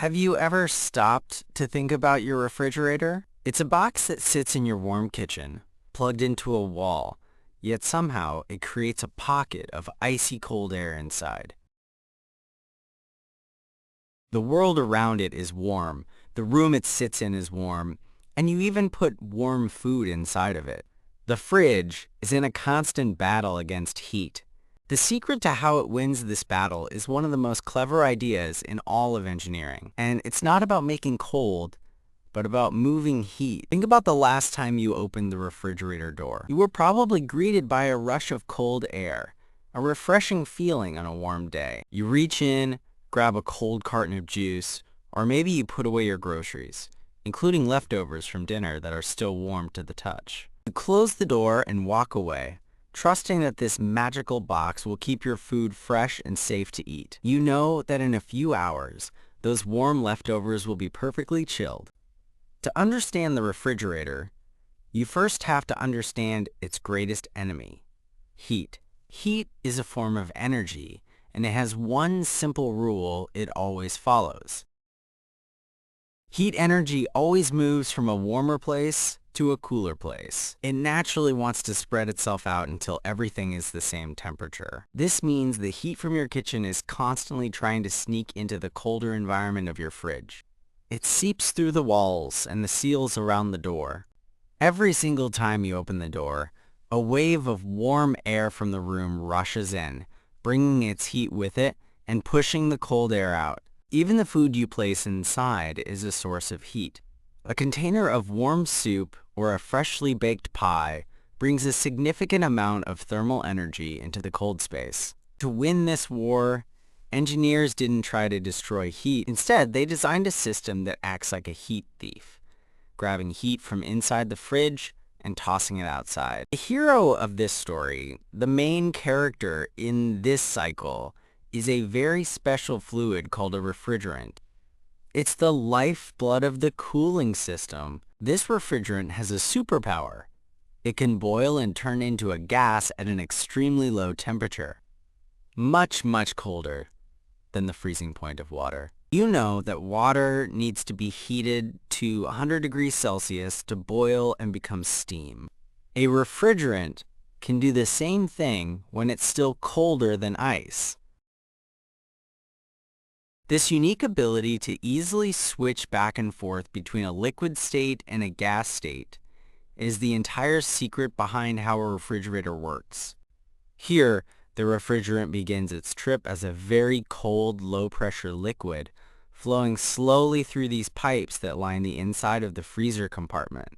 Have you ever stopped to think about your refrigerator? It's a box that sits in your warm kitchen, plugged into a wall, yet somehow it creates a pocket of icy cold air inside. The world around it is warm, the room it sits in is warm, and you even put warm food inside of it. The fridge is in a constant battle against heat. The secret to how it wins this battle is one of the most clever ideas in all of engineering. And it's not about making cold, but about moving heat. Think about the last time you opened the refrigerator door. You were probably greeted by a rush of cold air, a refreshing feeling on a warm day. You reach in, grab a cold carton of juice, or maybe you put away your groceries, including leftovers from dinner that are still warm to the touch. You close the door and walk away, trusting that this magical box will keep your food fresh and safe to eat. You know that in a few hours, those warm leftovers will be perfectly chilled. To understand the refrigerator, you first have to understand its greatest enemy, heat. Heat is a form of energy, and it has one simple rule it always follows. Heat energy always moves from a warmer place to a cooler place. It naturally wants to spread itself out until everything is the same temperature. This means the heat from your kitchen is constantly trying to sneak into the colder environment of your fridge. It seeps through the walls and the seals around the door. Every single time you open the door, a wave of warm air from the room rushes in, bringing its heat with it and pushing the cold air out. Even the food you place inside is a source of heat. A container of warm soup or a freshly baked pie brings a significant amount of thermal energy into the cold space. To win this war, engineers didn't try to destroy heat. Instead, they designed a system that acts like a heat thief, grabbing heat from inside the fridge and tossing it outside. The hero of this story, the main character in this cycle, is a very special fluid called a refrigerant. It's the lifeblood of the cooling system. This refrigerant has a superpower. It can boil and turn into a gas at an extremely low temperature, much colder than the freezing point of water. You know that water needs to be heated to 100 degrees Celsius to boil and become steam. A refrigerant can do the same thing when it's still colder than ice. This unique ability to easily switch back and forth between a liquid state and a gas state is the entire secret behind how a refrigerator works. Here, the refrigerant begins its trip as a very cold, low-pressure liquid, flowing slowly through these pipes that line the inside of the freezer compartment.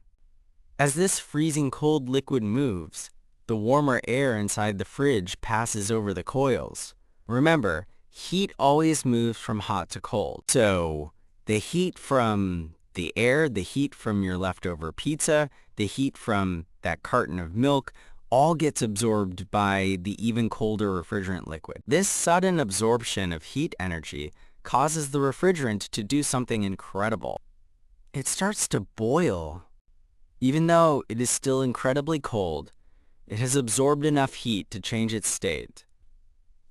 As this freezing cold liquid moves, the warmer air inside the fridge passes over the coils. Remember, heat always moves from hot to cold. So the heat from the air, the heat from your leftover pizza, the heat from that carton of milk, all gets absorbed by the even colder refrigerant liquid. This sudden absorption of heat energy causes the refrigerant to do something incredible. It starts to boil. Even though it is still incredibly cold, it has absorbed enough heat to change its state.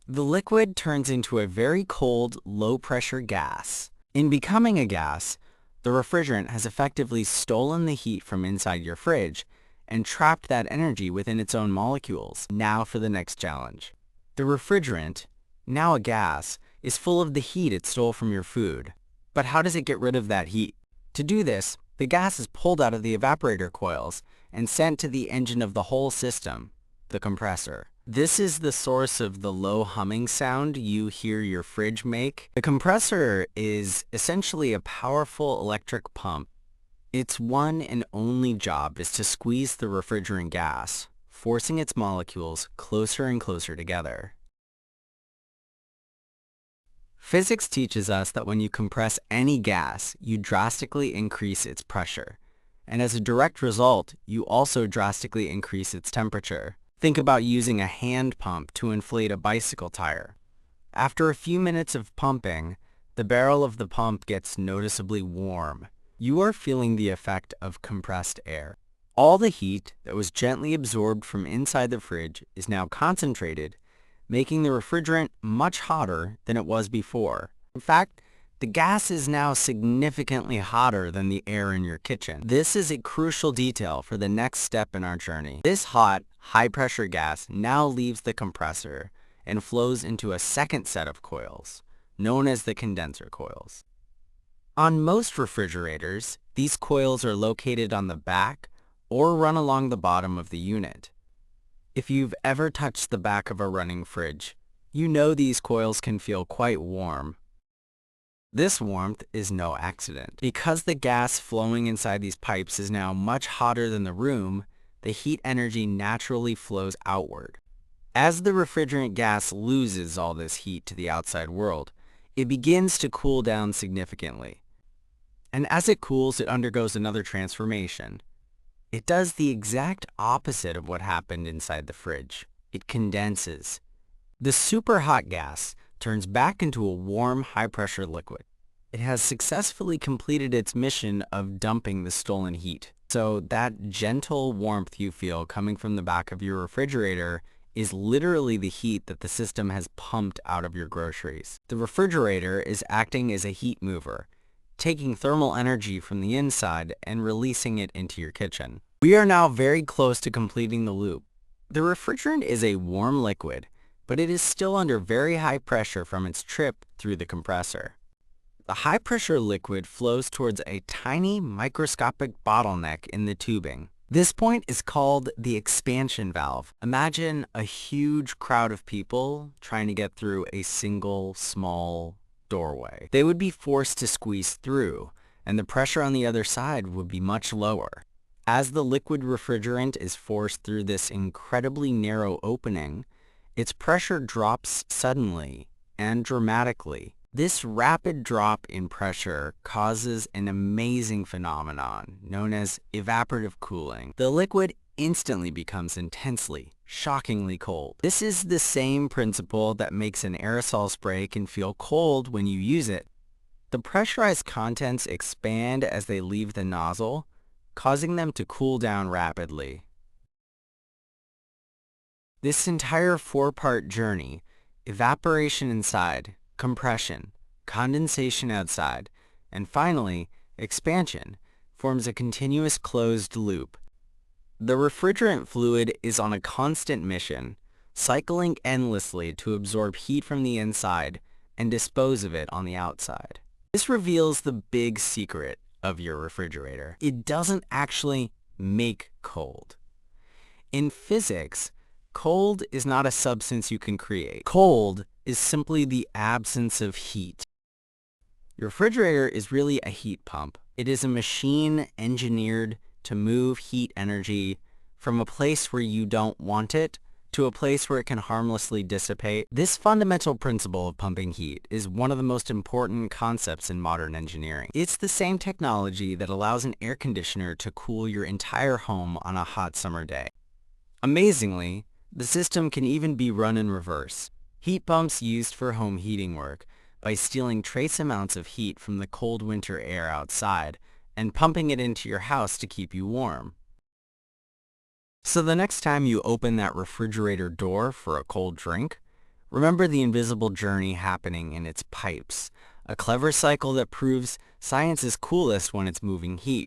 The liquid turns into a very cold, low-pressure gas. In becoming a gas, the refrigerant has effectively stolen the heat from inside your fridge and trapped that energy within its own molecules. Now for the next challenge. The refrigerant, now a gas, is full of the heat it stole from your food. But how does it get rid of that heat? To do this, the gas is pulled out of the evaporator coils and sent to the engine of the whole system, the compressor. This is the source of the low humming sound you hear your fridge make. The compressor is essentially a powerful electric pump. Its one and only job is to squeeze the refrigerant gas, forcing its molecules closer and closer together. Physics teaches us that when you compress any gas, you drastically increase its pressure. And as a direct result, you also drastically increase its temperature. Think about using a hand pump to inflate a bicycle tire. After a few minutes of pumping, the barrel of the pump gets noticeably warm. You are feeling the effect of compressed air. All the heat that was gently absorbed from inside the fridge is now concentrated, making the refrigerant much hotter than it was before. In fact, The gas is now significantly hotter than the air in your kitchen. This is a crucial detail for the next step in our journey. This hot, high-pressure gas now leaves the compressor and flows into a second set of coils, known as the condenser coils. On most refrigerators, these coils are located on the back or run along the bottom of the unit. If you've ever touched the back of a running fridge, you know these coils can feel quite warm. This warmth is no accident. Because the gas flowing inside these pipes is now much hotter than the room, the heat energy naturally flows outward. As the refrigerant gas loses all this heat to the outside world, it begins to cool down significantly. And as it cools, it undergoes another transformation. It does the exact opposite of what happened inside the fridge. It condenses. The superhot gas turns back into a warm, high-pressure liquid. It has successfully completed its mission of dumping the stolen heat. So that gentle warmth you feel coming from the back of your refrigerator is literally the heat that the system has pumped out of your groceries. The refrigerator is acting as a heat mover, taking thermal energy from the inside and releasing it into your kitchen. We are now very close to completing the loop. The refrigerant is a warm liquid, but it is still under very high pressure from its trip through the compressor. The high-pressure liquid flows towards a tiny microscopic bottleneck in the tubing. This point is called the expansion valve. Imagine a huge crowd of people trying to get through a single small doorway. They would be forced to squeeze through, and the pressure on the other side would be much lower. As the liquid refrigerant is forced through this incredibly narrow opening, its pressure drops suddenly and dramatically. This rapid drop in pressure causes an amazing phenomenon known as evaporative cooling. The liquid instantly becomes intensely, shockingly cold. This is the same principle that makes an aerosol spray can feel cold when you use it. The pressurized contents expand as they leave the nozzle, causing them to cool down rapidly. This entire four-part journey, evaporation inside, compression, condensation outside, and finally, expansion, forms a continuous closed loop. The refrigerant fluid is on a constant mission, cycling endlessly to absorb heat from the inside and dispose of it on the outside. This reveals the big secret of your refrigerator. It doesn't actually make cold. In physics, cold is not a substance you can create. Cold is simply the absence of heat. Your refrigerator is really a heat pump. It is a machine engineered to move heat energy from a place where you don't want it to a place where it can harmlessly dissipate. This fundamental principle of pumping heat is one of the most important concepts in modern engineering. It's the same technology that allows an air conditioner to cool your entire home on a hot summer day. Amazingly, the system can even be run in reverse. Heat pumps used for home heating work by stealing trace amounts of heat from the cold winter air outside and pumping it into your house to keep you warm. So the next time you open that refrigerator door for a cold drink, remember the invisible journey happening in its pipes, a clever cycle that proves science is coolest when it's moving heat.